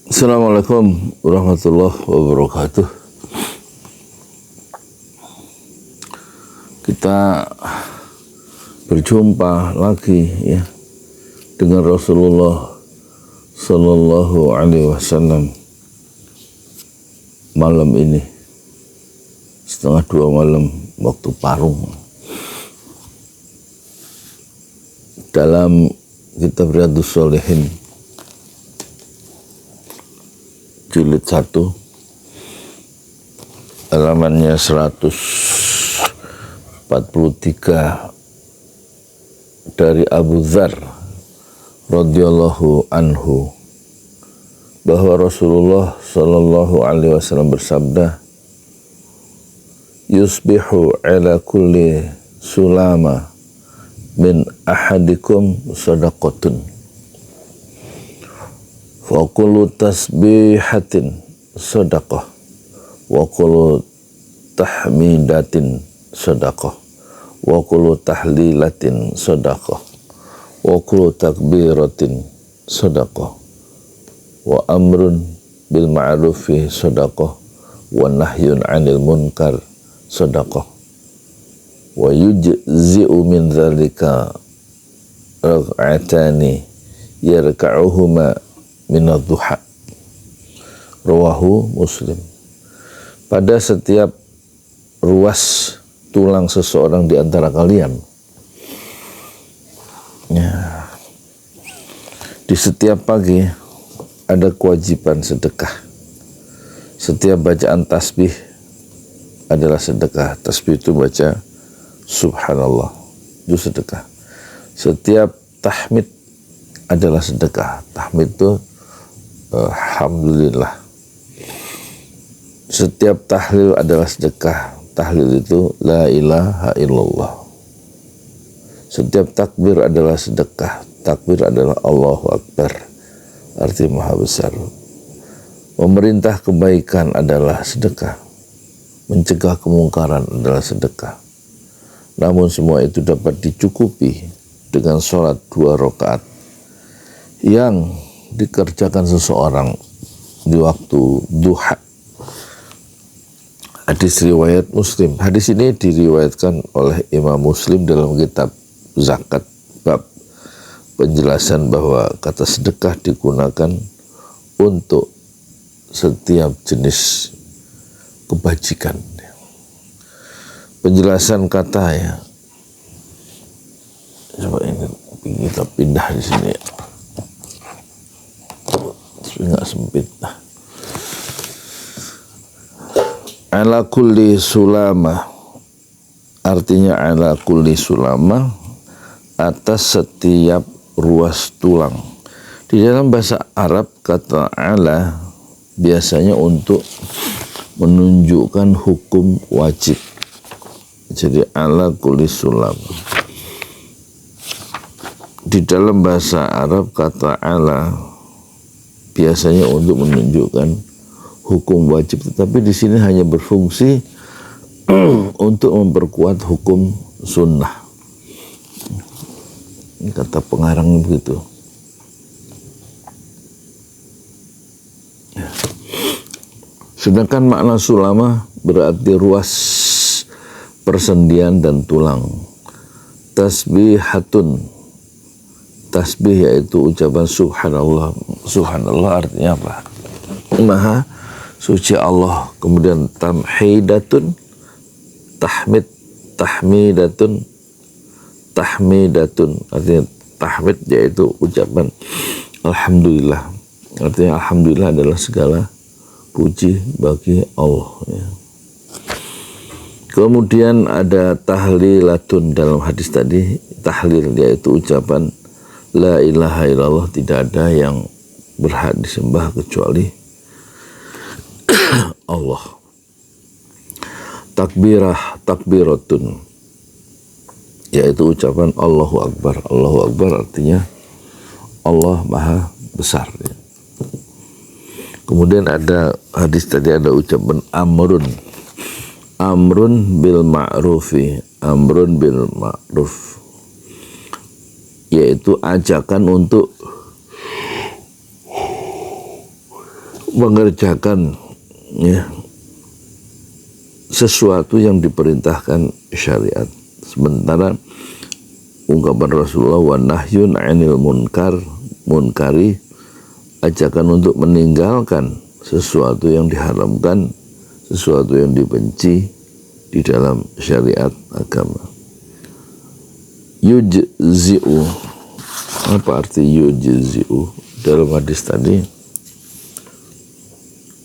Assalamualaikum warahmatullahi wabarakatuh. Kita berjumpa lagi ya dengan Rasulullah Sallallahu Alaihi Wasallam malam ini 1:30 malam waktu Parung dalam kitab Riyadhus Shalihin jilid 1 halamannya 143 dari Abu Dzar radhiyallahu anhu bahwa Rasulullah sallallahu alaihi wasallam bersabda, yusbihu ala kulli sulama min ahadikum sadaqatun wa kullu tasbihatin sadaqah wa kullu tahmidatin sadaqah wa kullu tahlilatin sadaqah wa kullu takbiratin sadaqah wa amrun bil ma'rufi sadaqah wa nahyun 'anil munkar sadaqah wa yujzi'u min dzalika rak'atani yarka'uhuma minadh-dhuha. Rawahu Muslim. Pada setiap ruas tulang seseorang di antara kalian ya, di setiap pagi ada kewajiban sedekah. Setiap bacaan tasbih adalah sedekah. Tasbih itu baca subhanallah, itu sedekah. Setiap tahmid adalah sedekah. Tahmid itu alhamdulillah. Setiap tahlil adalah sedekah. Tahlil itu la ilaha illallah. Setiap takbir adalah sedekah. Takbir adalah Allahu Akbar, arti maha besar. Memerintah kebaikan adalah sedekah. Mencegah kemungkaran adalah sedekah. Namun semua itu dapat dicukupi dengan sholat 2 rakaat yang dikerjakan seseorang di waktu duha. Hadis riwayat Muslim. Hadis ini diriwayatkan oleh Imam Muslim dalam kitab zakat, bab penjelasan bahwa kata sedekah digunakan untuk setiap jenis kebajikan. Penjelasan kata ya. Coba ini kita pindah di sini ya. Nggak sempit. Ala kulli sulama, artinya ala kulli sulama, atas setiap ruas tulang. Di dalam bahasa Arab kata ala biasanya untuk menunjukkan hukum wajib. Jadi ala kulli sulama. Di dalam bahasa Arab kata ala biasanya untuk menunjukkan hukum wajib, tetapi di sini hanya berfungsi untuk memperkuat hukum sunnah. Ini kata pengarang begitu. Sedangkan makna sulama berarti ruas persendian dan tulang. Tasbihatun, tasbih yaitu ucapan subhanallah. Subhanallah artinya apa? Maha suci Allah. Kemudian tamhidatun, tahmidatun artinya tahmid yaitu ucapan alhamdulillah. Artinya alhamdulillah adalah segala puji bagi Allah ya. Kemudian ada tahlilatun dalam hadis tadi. Tahlil yaitu ucapan la ilaha illallah, tidak ada yang berhak disembah kecuali Allah. Takbiratun yaitu ucapan Allahu Akbar. Allahu Akbar artinya Allah maha besar ya. Kemudian ada hadis tadi, ada ucapan amrun bil ma'rufi, amrun bil ma'ruf, yaitu ajakan untuk mengerjakan ya sesuatu yang diperintahkan syariat. Sementara ungkapan Rasulullah wa nahyun 'anil munkari, ajakan untuk meninggalkan sesuatu yang diharamkan, sesuatu yang dibenci di dalam syariat agama. Yujzi'u, apa arti yujzi'u dalam hadis tadi?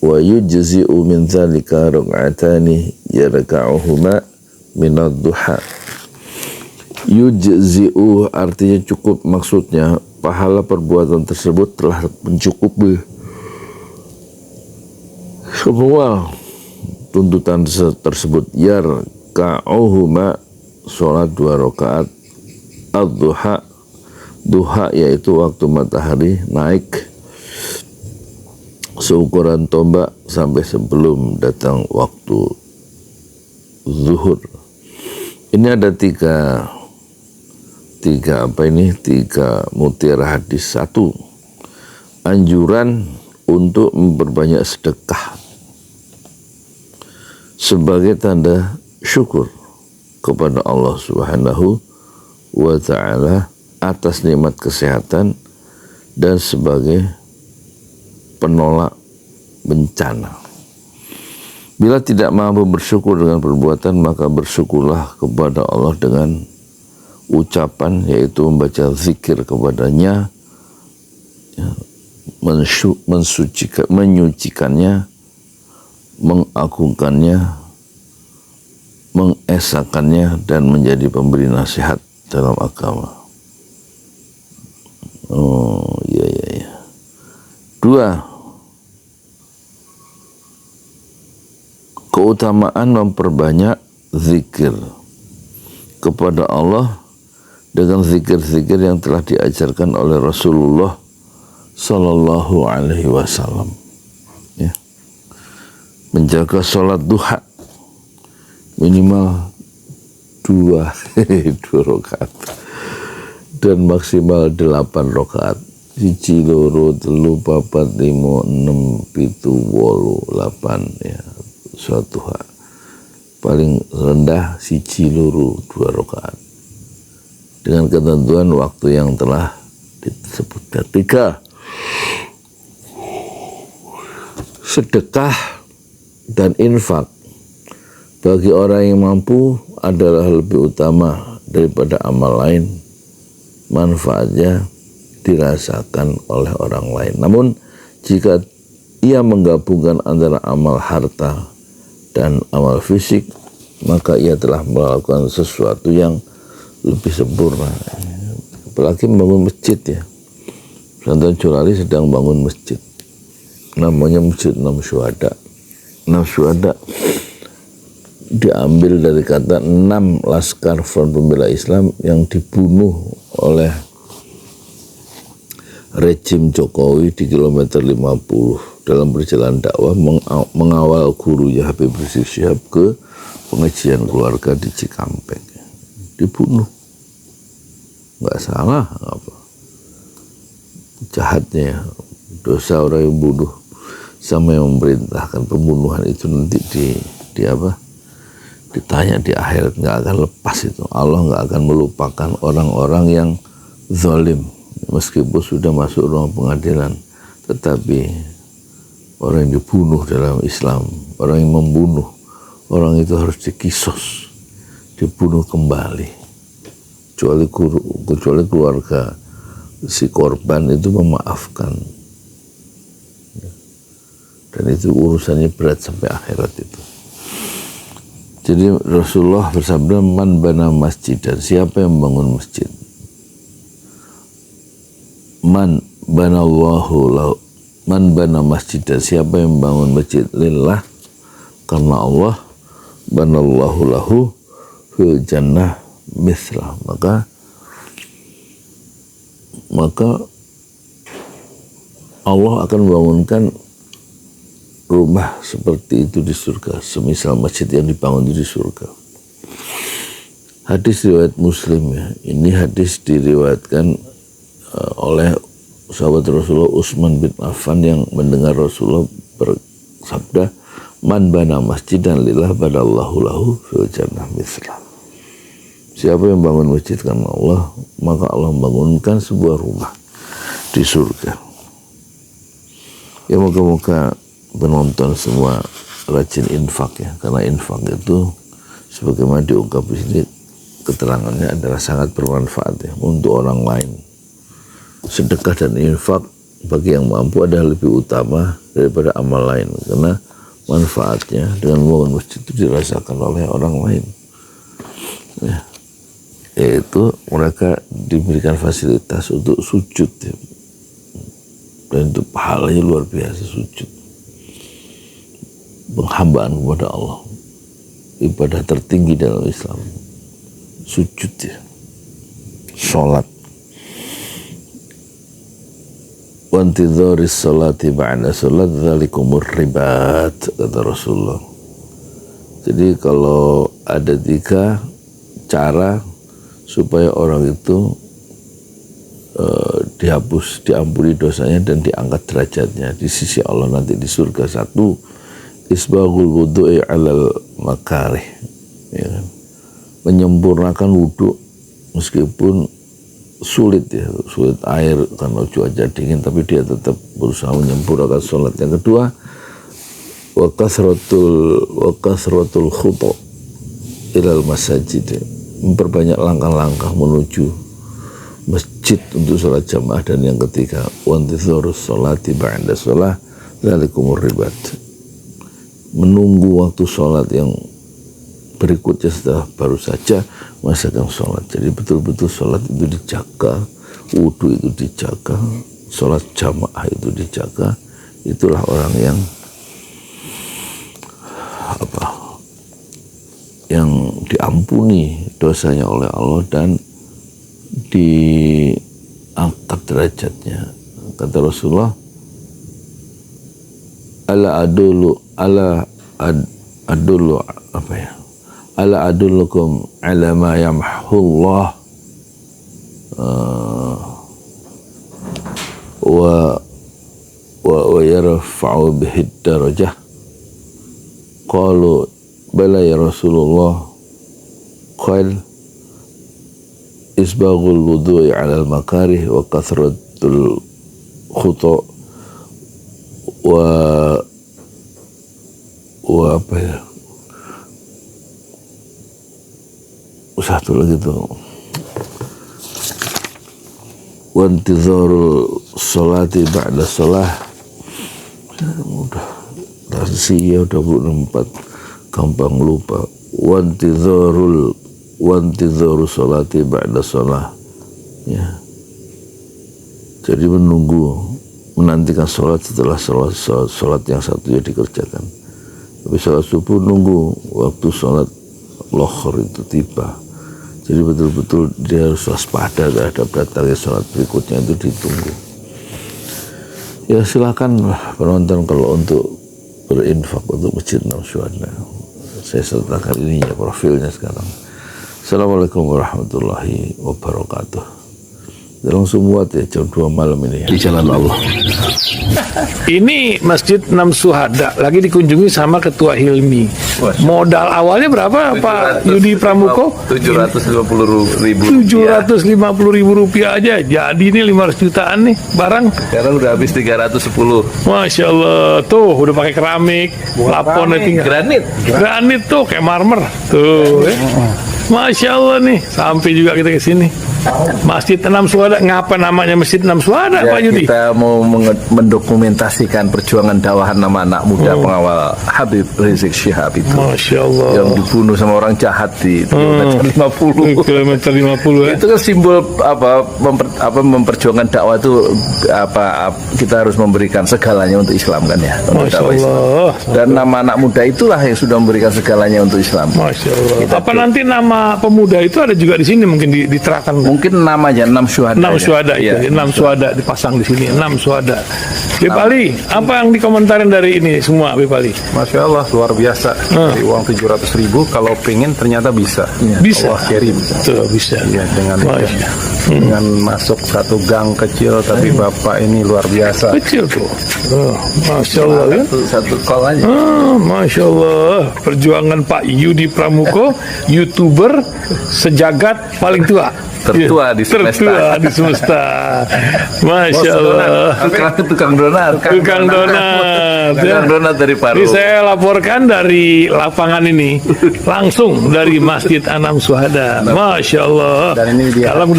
Wa yujzi'u min dzalika rak'atani yarka'uhuma min ad-duha. Yujzi'u artinya cukup, maksudnya pahala perbuatan tersebut telah mencukupi semua tuntutan tersebut. Yarka'uhuma, sholat 2 rakaat ad-duha. Duha yaitu waktu matahari naik seukuran tombak sampai sebelum datang waktu zuhur. Ini ada tiga mutiara hadis. 1, anjuran untuk memperbanyak sedekah sebagai tanda syukur kepada Allah Subhanahu wa ta'ala atas nikmat kesehatan dan sebagai penolak bencana. Bila tidak mampu bersyukur dengan perbuatan, maka bersyukurlah kepada Allah dengan ucapan, yaitu membaca zikir kepadanya, menyucikannya, mengagungkannya, mengesakannya, dan menjadi pemberi nasihat dalam agama. Oh, iya. 2, keutamaan memperbanyak zikir kepada Allah dengan zikir-zikir yang telah diajarkan oleh Rasulullah Sallallahu Alaihi Wasallam. Ya. Menjaga sholat duha minimal 2 rakaat dan maksimal 8 rakaat. 1, 2, 3, 4, 5, 6, 7, 8 ya. Sholat duha paling rendah 1, 2 rakaat dengan ketentuan waktu yang telah disebutkan. 3, sedekah dan infak bagi orang yang mampu adalah lebih utama daripada amal lain. Manfaatnya dirasakan oleh orang lain. Namun jika ia menggabungkan antara amal harta dan amal fisik, maka ia telah melakukan sesuatu yang lebih sempurna. Apalagi membangun masjid ya. Pesantren Curali sedang bangun masjid, namanya Masjid 6 Syuhada. 6 Syuhada diambil dari kata 6 laskar Front Pembela Islam yang dibunuh oleh rejim Jokowi di kilometer 50 dalam perjalanan dakwah mengawal gurunya Habib Rizik Syihab ke pengajian keluarga di Cikampek. Dibunuh, nggak salah apa, jahatnya dosa orang yang bunuh sama yang memerintahkan pembunuhan itu nanti ditanya di akhirat, nggak akan lepas itu. Allah nggak akan melupakan orang-orang yang zalim meskipun sudah masuk ruang pengadilan, tetapi orang yang dibunuh dalam Islam, orang yang membunuh orang itu harus dikisos, dibunuh kembali, kecuali keluarga si korban itu memaafkan, dan itu urusannya berat sampai akhirat itu. Jadi Rasulullah bersabda, man bana masjid, dan siapa yang membangun masjid, man bana masjid, dan siapa yang membangun masjid lillah, karena Allah, banallahu lahu fil jannah mithlah, maka Allah akan membangunkan rumah seperti itu di surga, semisal masjid yang dibangun di surga. Hadis riwayat Muslim ya. Ini hadis diriwayatkan oleh sahabat Rasulullah Utsman bin Affan yang mendengar Rasulullah bersabda, man bana masjidan lillah banallahu lahu fil jannah mithlah. Siapa yang bangun masjid karena Allah, maka Allah membangunkan sebuah rumah di surga. Ya moga-moga penonton semua rajin infak ya, karena infak itu sebagaimana diungkap di sini keterangannya adalah sangat bermanfaat ya untuk orang lain. Sedekah dan infak bagi yang mampu adalah lebih utama daripada amal lain, karena manfaatnya dengan membangun masjid itu dirasakan oleh orang lain ya, yaitu mereka diberikan fasilitas untuk sujud ya. Dan itu pahalanya luar biasa, sujud, penghambaan kepada Allah, ibadah tertinggi dalam Islam, sujud ya, sholat. Wantidharis sholati ba'da sholat dzalikumur ribat, kata Rasulullah. Jadi kalau ada 3 cara supaya orang itu dihapus, diampuni dosanya dan diangkat derajatnya di sisi Allah nanti di surga. 1, isbaghul wudu'i 'alal makarih, ya kan? Menyempurnakan wudhu meskipun sulit ya, sulit air karena cuaca dingin, tapi dia tetap berusaha menyempurnakan sholat. Yang kedua, wa kasratul khutu ilal masajid, memperbanyak langkah-langkah menuju masjid untuk sholat jamaah. Dan yang ketiga, wantidharus sholati ba'da sholah dzalikumur ribat, menunggu waktu sholat yang berikutnya setelah baru saja melaksanakan sholat. Jadi betul-betul sholat itu dijaga, wudhu itu dijaga, sholat jamaah itu dijaga. Itulah orang yang yang diampuni dosanya oleh Allah dan diangkat derajatnya. Kata Rasulullah, ala adullukum ala ma yamhullah wa yarfa'u bihi darajah. Qalu bala ya Rasulullah, qal isbaghul wudu'i 'ala al-makarih wa kathratul khutu' wa apa ya, satu lagi tuh, wantidharul sholati ba'da sholah. Udah tasiyah udah 24, gampang lupa. Wantidharul sholati ba'da sholah ya. Jadi menantikan sholat setelah sholat yang satunya dikerjakan. Tapi sholat subuh nunggu waktu sholat lohor itu tiba. Jadi betul-betul dia harus waspada terhadap datangnya sholat berikutnya, itu ditunggu. Ya silakan penonton kalau untuk berinfak untuk Masjid 6 Syuhada. Saya sertakan ininya, profilnya sekarang. Assalamualaikum warahmatullahi wabarakatuh. Dan langsung muat ya jam 2 malam ini ya, di jalan Allah. Ini Masjid 6 Syuhada lagi dikunjungi sama Ketua Hilmi. Modal awalnya berapa Pak Yudi Pramuko? 750.000 rupiah aja. Jadi ini 500 jutaan nih barang. Sekarang udah habis 310. Masya Allah, tuh udah pakai keramik, plafon granit tuh kayak marmer tuh. Masya Allah nih, sampai juga kita ke sini. Masjid 6 Syuhada, ngapa namanya Masjid 6 Syuhada ya, Pak Yudi? Kita mau mendokumentasikan perjuangan dakwah anak-anak muda pengawal Habib Rizik Syihab itu. Masya Allah. Yang dibunuh sama orang jahat di kilometer 50. Kilometer 50 ya. Itu kan simbol memperjuangkan dakwah itu kita harus memberikan segalanya untuk Islam kan ya. Masya Allah. Islam. Dan nama anak muda itulah yang sudah memberikan segalanya untuk Islam. Masya Allah. Apa nanti nama pemuda itu ada juga di sini mungkin diterangkan? Mungkin namanya 6 Syuhada. 6 Syuhada ya. 6 Syuhada dipasang di sini. 6 Syuhada. Bipali, apa yang dikomentarin dari ini semua Bipali? Masya Allah, luar biasa. Dari uang 700.000 kalau pengen ternyata bisa. Bisa. Allah kirim. Tuh, bisa. Ya, dengan dengan masuk satu gang kecil, tapi Bapak ini luar biasa. Kecil tuh. Oh, Masya Allah kan. Satu call aja. Masya Allah, perjuangan Pak Yudi Pramuko, YouTuber sejagat paling tua. Tertua di semesta. Tertua di semesta. Masya Allah. Tukang donat. Tukang donat. Tukang donat dari Paru. Ini saya laporkan dari lapangan ini, langsung dari Masjid Anam Syuhada. Masya Allah. Dan ini dia. Dalam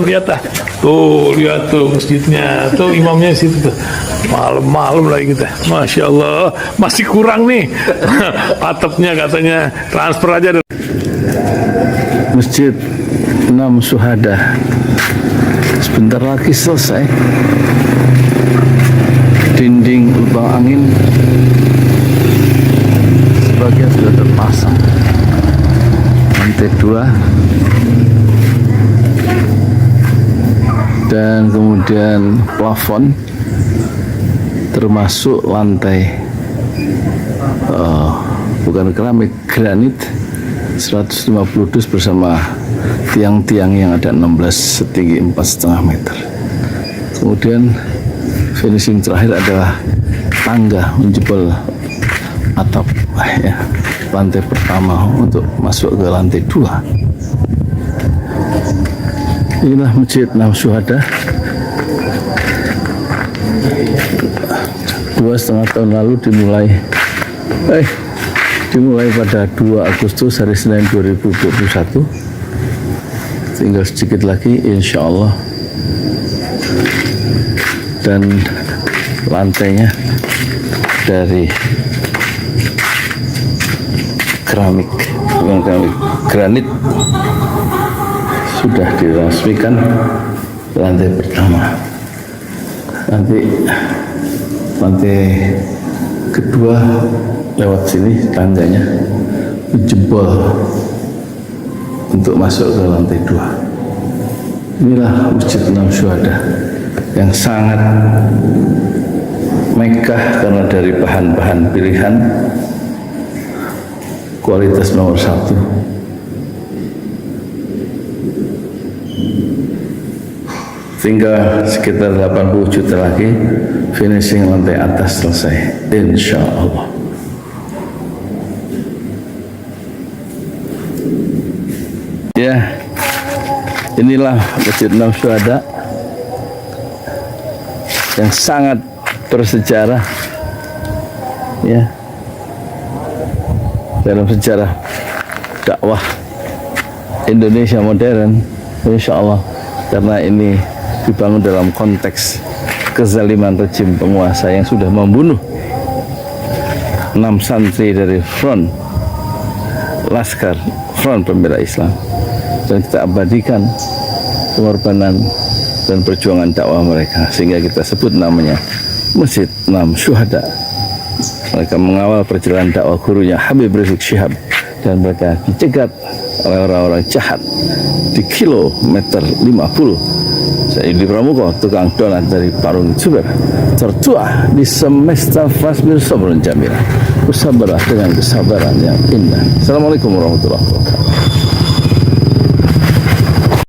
kelihatan. Tuh, lihat tuh masjidnya. Tuh imamnya di situ tuh. Malam-malam lagi kita. Masya Allah. Masih kurang nih. Atapnya katanya transfer aja. Masjid Anam Syuhada sebentar lagi selesai. Dinding lubang angin sebagian sudah terpasang, lantai 2 dan kemudian plafon termasuk lantai bukan keramik, granit 150 dus bersama tiang-tiang yang ada 16 setinggi 4,5 meter. Kemudian finishing terakhir adalah tangga menjebol atap ya, lantai pertama untuk masuk ke lantai 2. Inilah Masjid Anam Syuhada. 2,5 tahun lalu dimulai pada 2 Agustus hari Senin 2021. Tinggal sedikit lagi insya Allah, dan lantainya dari keramik, bukan keramik, granit sudah diresmikan lantai pertama. Nanti lantai kedua lewat sini tangganya jebol untuk masuk ke lantai 2. Inilah Masjid Anam Syuhada yang sangat megah karena dari bahan-bahan pilihan, kualitas nomor 1. Tinggal sekitar 80 juta lagi finishing lantai atas selesai, insya Allah. Ya, inilah Masjid Anam Syuhada yang sangat bersejarah ya dalam sejarah dakwah Indonesia modern, insya Allah, karena ini dibangun dalam konteks kezaliman rejim penguasa yang sudah membunuh 6 santri dari front Laskar Front Pembela Islam, dan kita abadikan pengorbanan dan perjuangan dakwah mereka sehingga kita sebut namanya Masjid Anam Syuhada. Mereka mengawal perjalanan dakwah gurunya Habib Rizik Syihab, dan mereka dicegat oleh orang-orang jahat di kilometer 50. Saya Yudi Pramuko, tukang donat dari Parung Juber, tertua di semesta fasbir sabrun jamil. Bersabarlah dengan kesabaran yang indah. Assalamualaikum warahmatullahi wabarakatuh.